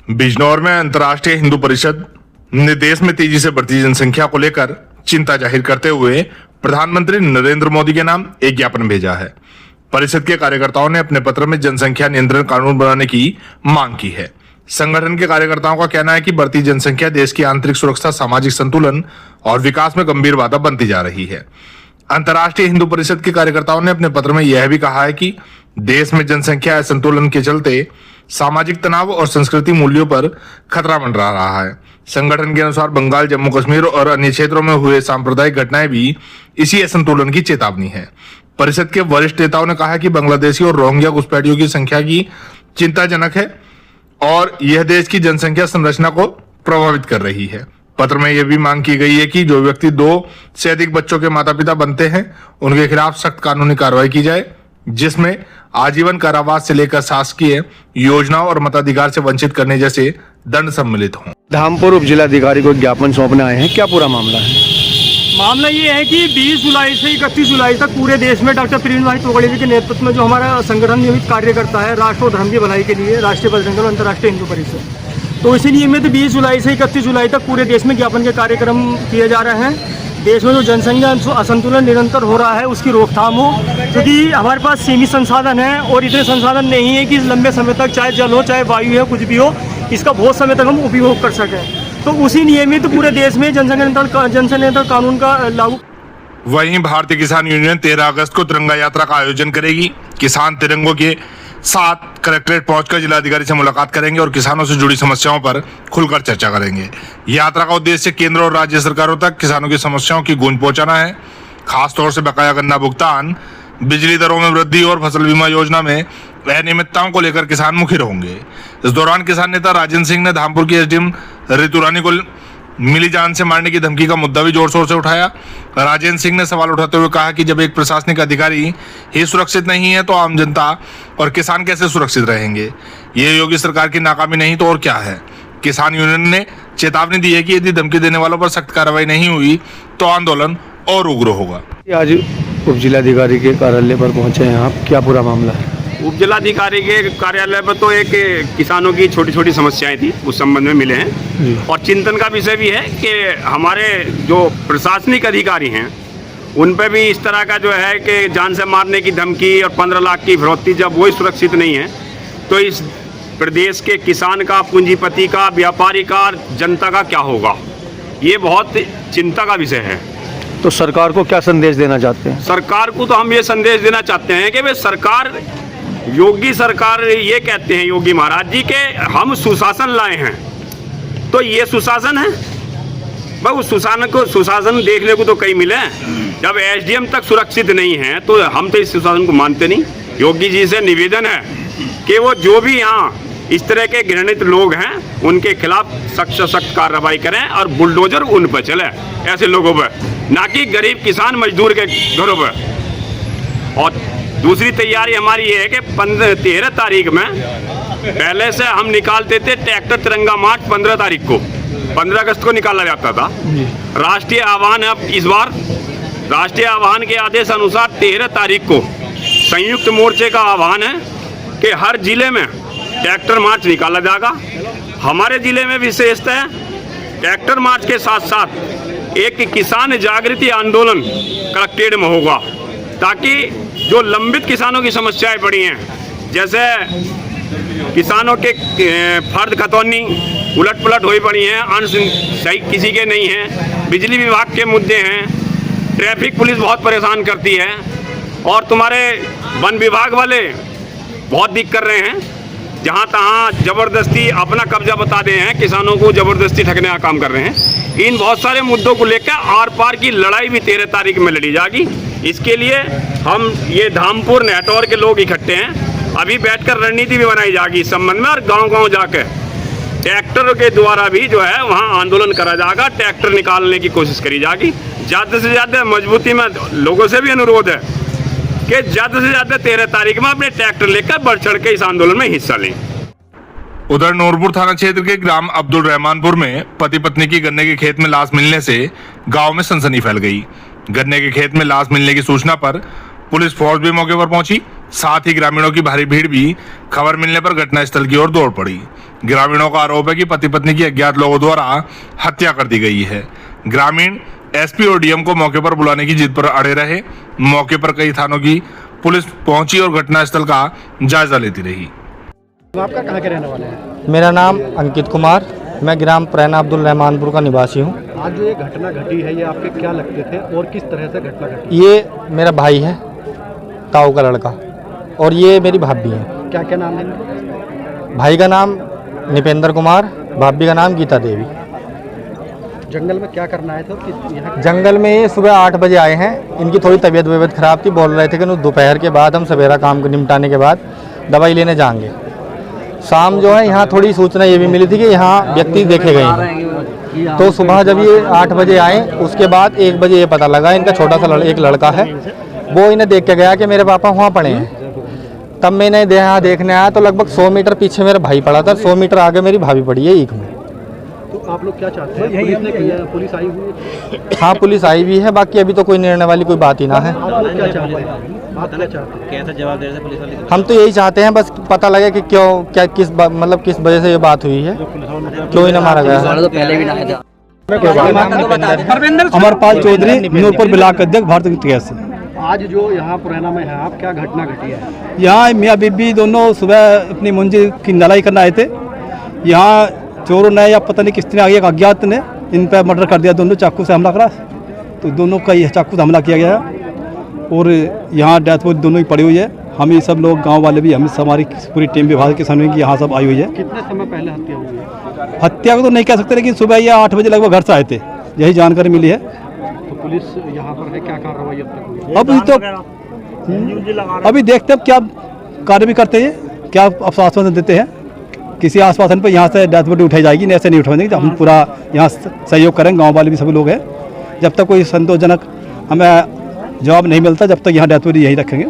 बिजनौर में अंतर्राष्ट्रीय हिंदू परिषद ने देश में तेजी से बढ़ती जनसंख्या को लेकर चिंता जाहिर करते हुए प्रधानमंत्री नरेंद्र मोदी के नाम एक ज्ञापन भेजा है। परिषद के कार्यकर्ताओं ने अपने पत्र में जनसंख्या नियंत्रण कानून बनाने की मांग की है। संगठन के कार्यकर्ताओं का कहना है कि बढ़ती जनसंख्या देश की आंतरिक सुरक्षा, सामाजिक संतुलन और विकास में गंभीर बाधा बनती जा रही है। अंतर्राष्ट्रीय हिंदू परिषद के कार्यकर्ताओं ने अपने पत्र में यह भी कहा है कि देश में जनसंख्या असंतुलन के चलते सामाजिक तनाव और संस्कृति मूल्यों पर खतरा मंडरा रहा है। संगठन के अनुसार बंगाल, जम्मू कश्मीर और अन्य क्षेत्रों में हुए सांप्रदायिक घटनाएं भी इसी असंतुलन की चेतावनी है। परिषद के वरिष्ठ नेताओं ने कहा कि बांग्लादेशी और रोहिंग्या घुसपैठियों की संख्या की चिंताजनक है और यह देश की जनसंख्या संरचना को प्रभावित कर रही है। पत्र में यह भी मांग की गई है कि जो व्यक्ति 2 से अधिक बच्चों के माता पिता बनते हैं उनके खिलाफ सख्त कानूनी कार्रवाई की जाए, जिसमें आजीवन कारावास से लेकर शासकीय योजनाओं और मताधिकार से वंचित करने जैसे दंड सम्मिलित हों। धामपुर उप जिलाधिकारी को ज्ञापन सौंपने आए हैं, क्या पूरा मामला है? मामला ये है कि 20 जुलाई से 31 जुलाई तक पूरे देश में डॉक्टर प्रीण भाई तोगड़े जी के नेतृत्व में जो हमारा संगठन नियमित कार्य करता है राष्ट्र और धर्म की भलाई के लिए, राष्ट्रीय बजरंग दल और अंतर्राष्ट्रीय हिंदू परिषद, तो इसी नियमित 20 जुलाई से 31 जुलाई तक पूरे देश में ज्ञापन के कार्यक्रम किए जा रहे हैं। देश में जो जनसंख्या असंतुलन निरंतर हो रहा है उसकी रोकथाम हो, क्योंकि हमारे पास सीमित संसाधन है और इतने संसाधन नहीं है कि लंबे समय तक चाहे जल हो चाहे वायु है कुछ भी हो, इसका बहुत समय तक हम उपयोग कर सकें। तो उसी नियमित पूरे देश में जनसंख्या नियंत्रण कानून का लागू। वहीं भारतीय किसान यूनियन 13 अगस्त को तिरंगा यात्रा का आयोजन करेगी। किसान तिरंगों के साथ कलेक्ट्रेट पहुंचकर जिलाधिकारी से मुलाकात करेंगे और किसानों से जुड़ी समस्याओं पर खुलकर चर्चा करेंगे। यात्रा का उद्देश्य केंद्र और राज्य सरकारों तक किसानों की समस्याओं की गूंज पहुंचाना है। खासतौर से बकाया गन्ना भुगतान, बिजली दरों में वृद्धि और फसल बीमा योजना में अनियमितताओं को लेकर किसान मुखर होंगे। इस दौरान किसान नेता राजेंद्र सिंह ने धामपुर की एसडीएम रितु रानी को मिली जान से मारने की धमकी का मुद्दा भी जोर शोर से उठाया। राजेंद्र सिंह ने सवाल उठाते हुए कहा कि जब एक प्रशासनिक अधिकारी ही सुरक्षित नहीं है तो आम जनता और किसान कैसे सुरक्षित रहेंगे। ये योगी सरकार की नाकामी नहीं तो और क्या है। किसान यूनियन ने चेतावनी दी है कि यदि धमकी देने वालों पर सख्त कार्रवाई नहीं हुई तो आंदोलन और उग्र होगा। आज उप जिलाधिकारी के कार्यालय पर पहुंचे हैं आप, क्या पूरा मामला है? उप जिलाधिकारी के कार्यालय पर तो एक किसानों की छोटी छोटी समस्याएं थी, उस संबंध में मिले हैं और चिंतन का विषय भी है कि हमारे जो प्रशासनिक अधिकारी हैं उन पर भी इस तरह का जो है कि जान से मारने की धमकी और 15 लाख की फिरौती, जब वो सुरक्षित नहीं है तो इस प्रदेश के किसान का, पूंजीपति का, व्यापारी का, जनता का क्या होगा, ये बहुत चिंता का विषय है। तो सरकार को क्या संदेश देना चाहते हैं? सरकार को तो हम ये संदेश देना चाहते हैं कि वे सरकार, योगी सरकार ये कहते हैं योगी महाराज जी के हम सुशासन लाए हैं, तो ये सुशासन है? भाई उस सुशासन देखने को तो कई मिले। जब एसडीएम तक सुरक्षित नहीं है तो हम तो इस सुशासन को मानते नहीं। योगी जी से निवेदन है कि वो जो भी यहाँ इस तरह के घृणित लोग हैं उनके खिलाफ सख्त कार्रवाई करें और बुलडोजर उन पर चले, ऐसे लोगों पर, ना कि गरीब किसान मजदूर के घरों पर। और दूसरी तैयारी हमारी ये है कि 13 तारीख में पहले से हम निकालते थे ट्रैक्टर तिरंगा मार्च 15 तारीख को, 15 अगस्त को निकाला जाता था। राष्ट्रीय आह्वान है अब इस बार, राष्ट्रीय आह्वान के आदेश अनुसार 13 तारीख को संयुक्त मोर्चे का आह्वान है कि हर जिले में ट्रैक्टर मार्च निकाला जाएगा। हमारे जिले में विशेषता है ट्रैक्टर मार्च के साथ साथ एक किसान जागृति आंदोलन कलेक्ट्रेट में होगा, ताकि जो लंबित किसानों की समस्याएं पड़ी हैं, जैसे किसानों के फर्द खतौनी उलट पुलट हुई पड़ी हैं, अंश सही किसी के नहीं हैं, बिजली विभाग के मुद्दे हैं, ट्रैफिक पुलिस बहुत परेशान करती है और तुम्हारे वन विभाग वाले बहुत दिक्कत कर रहे हैं, जहाँ तहाँ ज़बरदस्ती अपना कब्जा बता रहे हैं, किसानों को ज़बरदस्ती ठगने का काम कर रहे हैं। इन बहुत सारे मुद्दों को लेकर आर पार की लड़ाई भी 13 तारीख में लड़ी जाएगी। इसके लिए हम ये धामपुर नेटवर्क के लोग इकट्ठे हैं, अभी बैठकर रणनीति भी बनाई जाएगी इस संबंध में और गांव-गांव जाकर ट्रैक्टर के द्वारा भी जो है वहाँ आंदोलन करा जाएगा, ट्रैक्टर निकालने की कोशिश करी जाएगी। ज़्यादा से ज़्यादा मजबूती में लोगों से भी अनुरोध है कि ज़्यादा से ज़्यादा 13 तारीख में अपने ट्रैक्टर लेकर बढ़ चढ़ के इस आंदोलन में हिस्सा लें। उधर नूरपुर थाना क्षेत्र के ग्राम अब्दुल रहमानपुर में पति पत्नी की गन्ने के खेत में लाश मिलने से गांव में सनसनी फैल गई। गन्ने के खेत में लाश मिलने की सूचना पर पुलिस फोर्स भी मौके पर पहुंची साथ ही ग्रामीणों की भारी भीड़ भी खबर मिलने पर घटनास्थल की ओर दौड़ पड़ी। ग्रामीणों का आरोप है कि पति पत्नी की अज्ञात लोगों द्वारा हत्या कर दी गई है। ग्रामीण एसपी और डीएम को मौके पर बुलाने की जिद पर अड़े रहे। मौके पर कई थानों की पुलिस पहुंची और घटनास्थल का जायजा लेती रही। आपका कहाँ के रहने वाले हैं? मेरा नाम अंकित कुमार, मैं ग्राम प्रैना अब्दुल रहमानपुर का निवासी हूँ। आज जो ये घटना घटी है, ये आपके क्या लगते थे और किस तरह से घटना घटी? ये मेरा भाई है, ताऊ का लड़का, और ये मेरी भाभी है। क्या क्या नाम है? भाई का नाम निपेंद्र कुमार, भाभी का नाम गीता देवी। जंगल में क्या करना आए थे और किस यहाँ? जंगल में ये सुबह 8 बजे आए हैं। इनकी थोड़ी तबीयत खराब थी, बोल रहे थे कि दोपहर के बाद हम सवेरा काम को निपटाने के बाद दवाई लेने जाएंगे। शाम जो है यहाँ थोड़ी सूचना ये भी मिली थी कि यहाँ व्यक्ति देखे गए हैं। तो सुबह जब ये 8 बजे आए, उसके बाद 1 बजे ये पता लगा इनका छोटा सा एक लड़का है, वो इन्हें देख के गया कि मेरे पापा वहाँ पड़े हैं। तब मैं इन्हें यहाँ देखने आया तो लगभग 100 मीटर पीछे मेरा भाई पड़ा था, 100 मीटर आगे मेरी भाभी पड़ी है ईख में। तो आप लोग क्या चाहते हैं? पुलिस ने किया, पुलिस आई हुई है? हाँ, पुलिस आई भी है, बाकी अभी तो कोई निर्णय वाली कोई बात ही ना है। आप लोग क्या चाहते हैं? आप क्या चाहते हैं? कैसा जवाब दे रहे थे पुलिस वाले? हम तो यही चाहते हैं बस पता लगे कि क्यों, क्या, किस वजह से ये बात हुई है, क्यों इन्हें मारा गया है। अमरपाल चौधरी, नूरपुर ब्लॉक अध्यक्ष, भारतीय वित्तीय से। आज जो यहाँ पुराना में है, आप क्या घटना घटी है? यहाँ मियाँ बीबी दोनों सुबह अपनी मुंजी की नलाई करने आए थे। यहाँ चोरों ने या पता नहीं किसने आगे एक अज्ञात ने इन पर मर्डर कर दिया, दोनों चाकू से हमला करा। तो दोनों का ये चाकू से हमला किया गया है और यहाँ डेथ वो दोनों ही पड़ी हुई है। हम ये सब लोग गांव वाले भी, हम हमारी पूरी टीम विभाग के सामने की यहाँ सब आई हुई है। कितने समय पहले हत्या हुई है? हत्या को तो नहीं कह सकते, लेकिन सुबह ये 8 बजे लगभग घर से आए थे, यही जानकारी मिली है। तो पुलिस यहाँ पर है, क्या कार्रवाई अब तक हुई? अभी देखते हैं क्या कार्य भी करते हैं, क्या आश्वासन देते हैं। किसी आश्वासन पर यहाँ से डेथ बॉडी उठाई जाएगी, ऐसे नहीं उठाएंगे। हम पूरा यहाँ सहयोग करेंगे, गांव वाले भी सभी लोग हैं। जब तक कोई संतोषजनक हमें जवाब नहीं मिलता, जब तक यहाँ डेथ बॉडी यहीं रखेंगे।